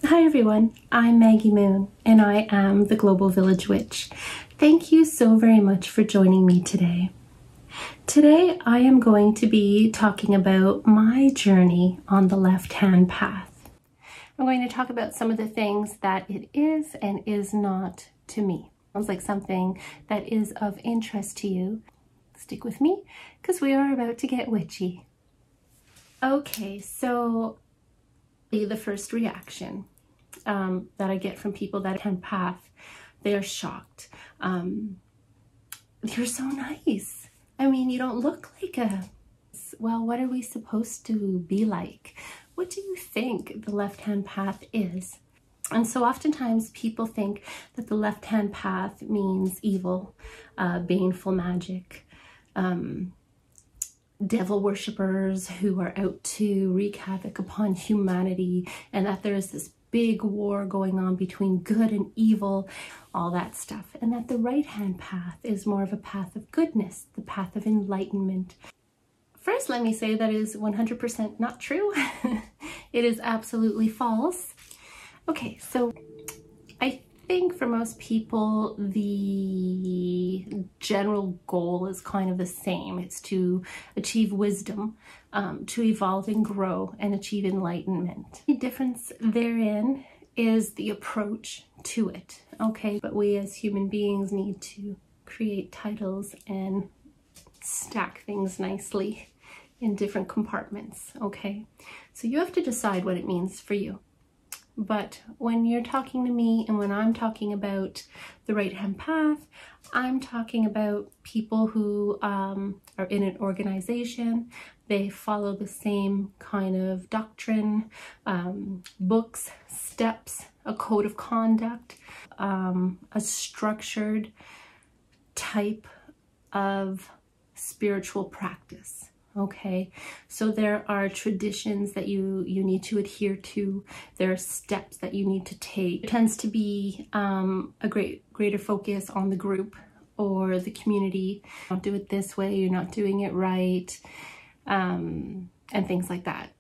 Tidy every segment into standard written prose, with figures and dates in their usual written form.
Hi everyone, I'm Maggie Moon and I am the Global Village Witch. Thank you so very much for joining me today. Today I am going to be talking about my journey on the left-hand path. I'm going to talk about some of the things that it is and is not to me. Sounds like something that is of interest to you. Stick with me because we are about to get witchy. Okay, so the first reaction that I get from people that can path, they are shocked. You're so nice. I mean, you don't look like a... Well, what are we supposed to be like? What do you think the left-hand path is? And so oftentimes people think that the left-hand path means evil, baneful magic, devil worshippers who are out to wreak havoc upon humanity, and that there is this big war going on between good and evil, all that stuff. And that the right-hand path is more of a path of goodness, the path of enlightenment. First, let me say that is 100% not true. It is absolutely false. Okay, so I think for most people, the general goal is kind of the same. It's to achieve wisdom, to evolve and grow and achieve enlightenment. The difference therein is the approach to it, okay? But we as human beings need to create titles and stack things nicely in different compartments, okay? So you have to decide what it means for you. But when you're talking to me and when I'm talking about the right-hand path, I'm talking about people who are in an organization. They follow the same kind of doctrine, books, steps, a code of conduct, a structured type of spiritual practice. Okay, so there are traditions that you need to adhere to. There are steps that you need to take. It tends to be a greater focus on the group or the community. Don't do it this way, you're not doing it right, and things like that.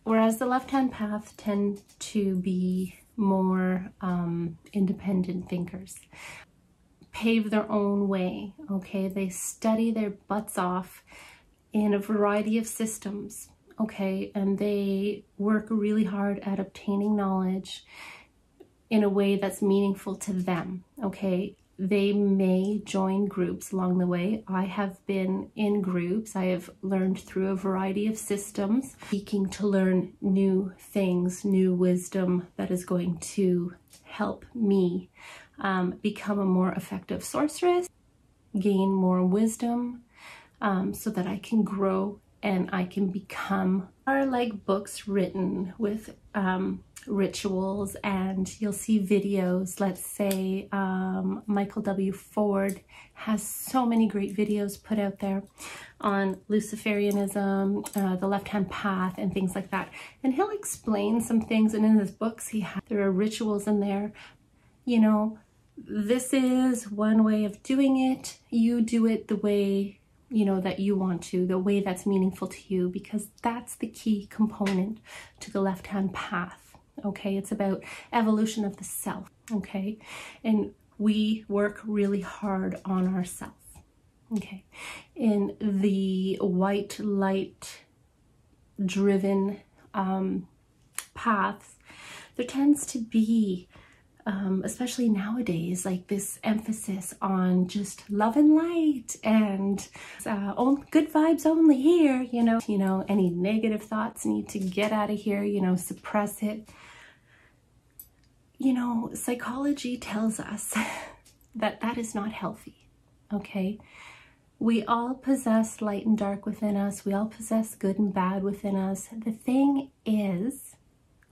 Whereas the left-hand path tend to be more independent thinkers. Pave their own way, okay? They study their butts off in a variety of systems, okay? And they work really hard at obtaining knowledge in a way that's meaningful to them, okay? They may join groups along the way. I have been in groups. I have learned through a variety of systems, seeking to learn new things, new wisdom that is going to help me become a more effective sorceress, gain more wisdom, so that I can grow and I can become. Are like books written with rituals, and you'll see videos. Let's say Michael W. Ford has so many great videos put out there on Luciferianism, the left-hand path, and things like that. And he'll explain some things, and in his books there are rituals in there. You know, this is one way of doing it. You do it the way that you want to, the way that's meaningful to you, because that's the key component to the left-hand path, okay? It's about evolution of the self, okay? And we work really hard on ourselves, okay? In the white light driven paths, there tends to be especially nowadays, like this emphasis on just love and light and good vibes only here, you know, any negative thoughts need to get out of here, suppress it. Psychology tells us that that is not healthy, okay? We all possess light and dark within us. We all possess good and bad within us. The thing is,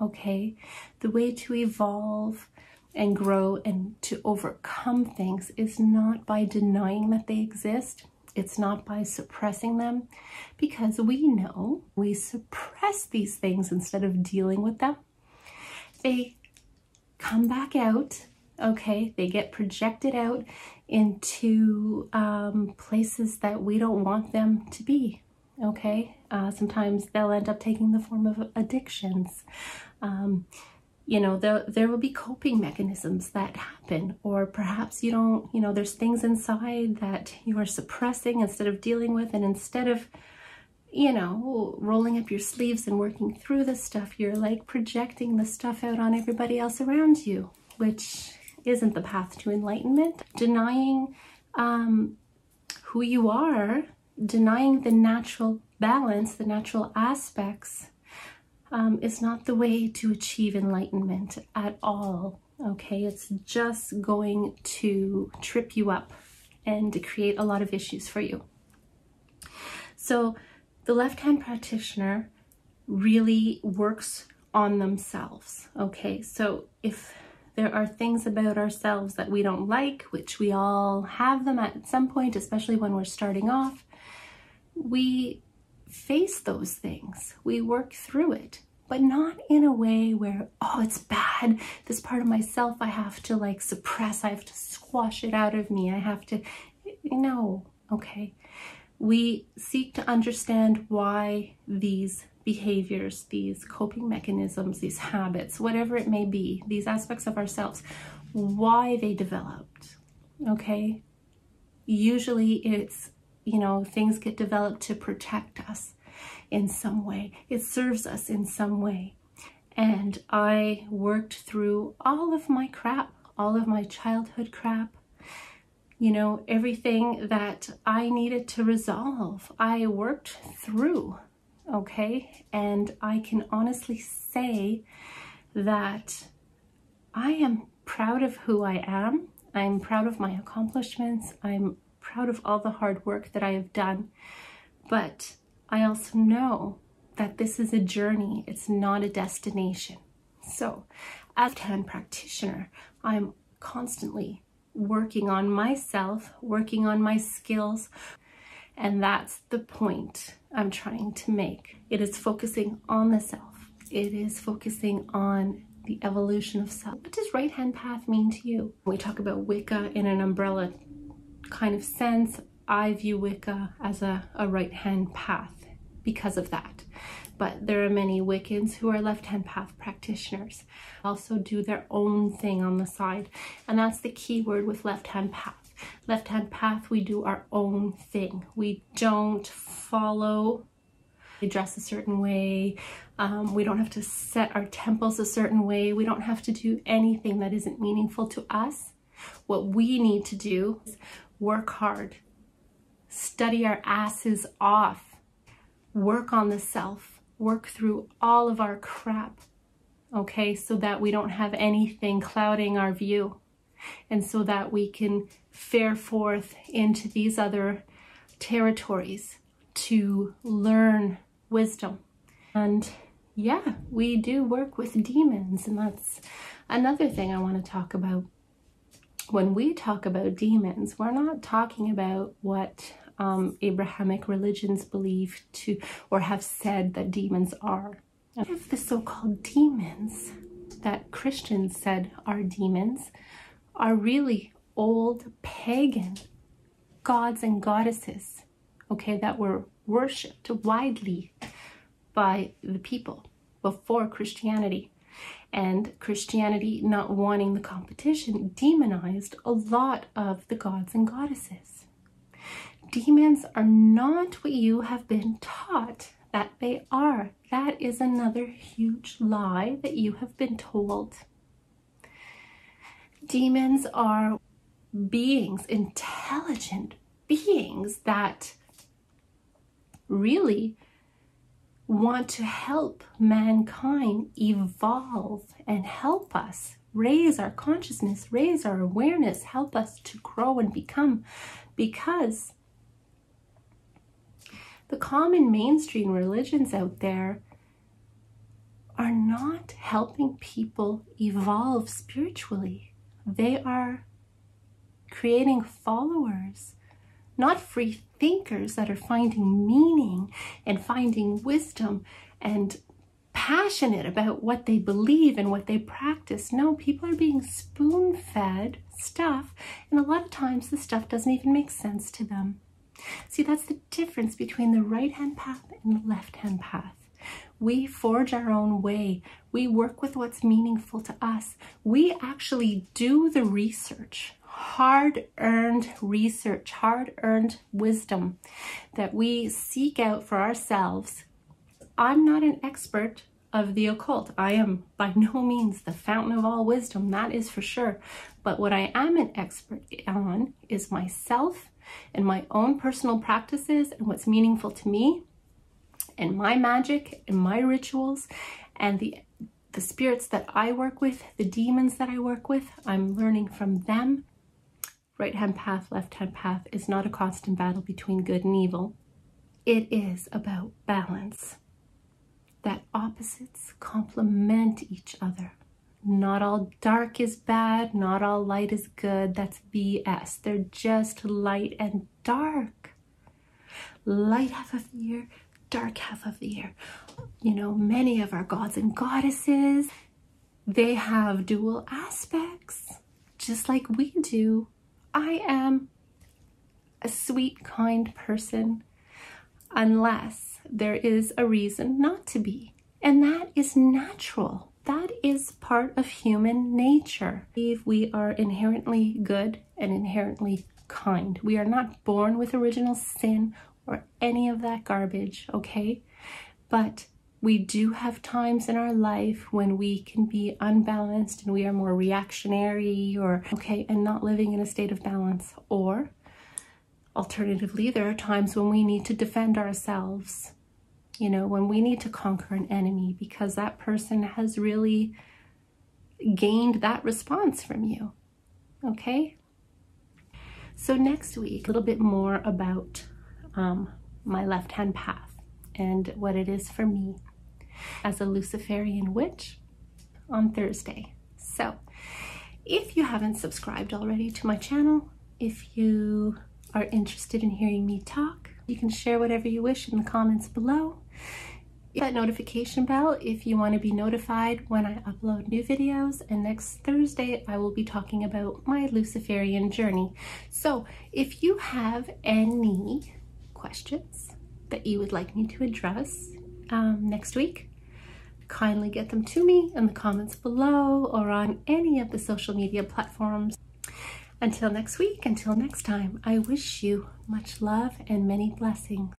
okay, the way to evolve and grow and to overcome things is not by denying that they exist. It's not by suppressing them, because we know we suppress these things instead of dealing with them. They come back out, okay? They get projected out into places that we don't want them to be, okay? Sometimes they'll end up taking the form of addictions. You know, there will be coping mechanisms that happen, or perhaps you don't, you know, there's things inside that you are suppressing instead of dealing with, and instead of, you know, rolling up your sleeves and working through the stuff, you're like projecting the stuff out on everybody else around you, which isn't the path to enlightenment. Denying who you are, denying the natural balance, the natural aspects, is not the way to achieve enlightenment at all, okay? It's just going to trip you up and to create a lot of issues for you. So the left-hand practitioner really works on themselves, okay? So if there are things about ourselves that we don't like, which we all have them at some point, especially when we're starting off, we face those things, we work through it, but not in a way where, oh, it's bad, this part of myself I have to like suppress, I have to squash it out of me, I have to, no, okay? We seek to understand why these behaviors, these coping mechanisms, these habits, whatever it may be, these aspects of ourselves, why they developed, okay? Usually it's, you know, things get developed to protect us in some way. It serves us in some way. And I worked through all of my crap, all of my childhood crap, you know, everything that I needed to resolve, I worked through, okay? And I can honestly say that I am proud of who I am. I'm proud of my accomplishments. I'm proud of all the hard work that I have done, but I also know that this is a journey. It's not a destination. So as a left-hand practitioner, I'm constantly working on myself, working on my skills, and that's the point I'm trying to make. It is focusing on the self. It is focusing on the evolution of self. What does right-hand path mean to you? We talk about Wicca in an umbrella kind of sense. I view Wicca as a right-hand path because of that. But there are many Wiccans who are left-hand path practitioners, also do their own thing on the side. And that's the key word with left-hand path. Left-hand path, we do our own thing. We don't follow, we dress a certain way. We don't have to set our temples a certain way. We don't have to do anything that isn't meaningful to us. What we need to do is work hard, study our asses off, work on the self, work through all of our crap, okay, so that we don't have anything clouding our view, and so that we can fare forth into these other territories to learn wisdom. And yeah, we do work with demons, and that's another thing I want to talk about. When we talk about demons, we're not talking about what Abrahamic religions believe to or have said that demons are. If the so-called demons that Christians said are demons are really old pagan gods and goddesses, okay, that were worshipped widely by the people before Christianity. And Christianity, not wanting the competition, demonized a lot of the gods and goddesses. Demons are not what you have been taught that they are. That is another huge lie that you have been told. Demons are beings, intelligent beings that really want to help mankind evolve and help us raise our consciousness, raise our awareness, help us to grow and become, because the common mainstream religions out there are not helping people evolve spiritually. They are creating followers, not free thinkers that are finding meaning and finding wisdom and passionate about what they believe and what they practice. No, people are being spoon-fed stuff, and a lot of times the stuff doesn't even make sense to them. See, that's the difference between the right-hand path and the left-hand path. We forge our own way. We work with what's meaningful to us. We actually do the research, hard-earned research, hard-earned wisdom that we seek out for ourselves. I'm not an expert of the occult. I am by no means the fountain of all wisdom, that is for sure. But what I am an expert on is myself and my own personal practices and what's meaningful to me and my magic and my rituals and the spirits that I work with, the demons that I work with. I'm learning from them. Right-hand path, left-hand path is not a constant battle between good and evil. It is about balance. That opposites complement each other. Not all dark is bad, not all light is good. That's BS. They're just light and dark. Light half of the year, dark half of the year. You know, many of our gods and goddesses, they have dual aspects, just like we do. I am a sweet, kind person unless there is a reason not to be. And that is natural. That is part of human nature. We are inherently good and inherently kind. We are not born with original sin or any of that garbage, okay? But we do have times in our life when we can be unbalanced and we are more reactionary or, okay, and not living in a state of balance. Or alternatively, there are times when we need to defend ourselves, you know, when we need to conquer an enemy because that person has really gained that response from you, okay? So next week, a little bit more about my left-hand path and what it is for me as a Luciferian witch on Thursday. So if you haven't subscribed already to my channel, if you are interested in hearing me talk, you can share whatever you wish in the comments below. Hit that notification bell if you want to be notified when I upload new videos. And next Thursday, I will be talking about my Luciferian journey. So if you have any questions that you would like me to address next week, kindly get them to me in the comments below or on any of the social media platforms. Until next week, until next time, I wish you much love and many blessings.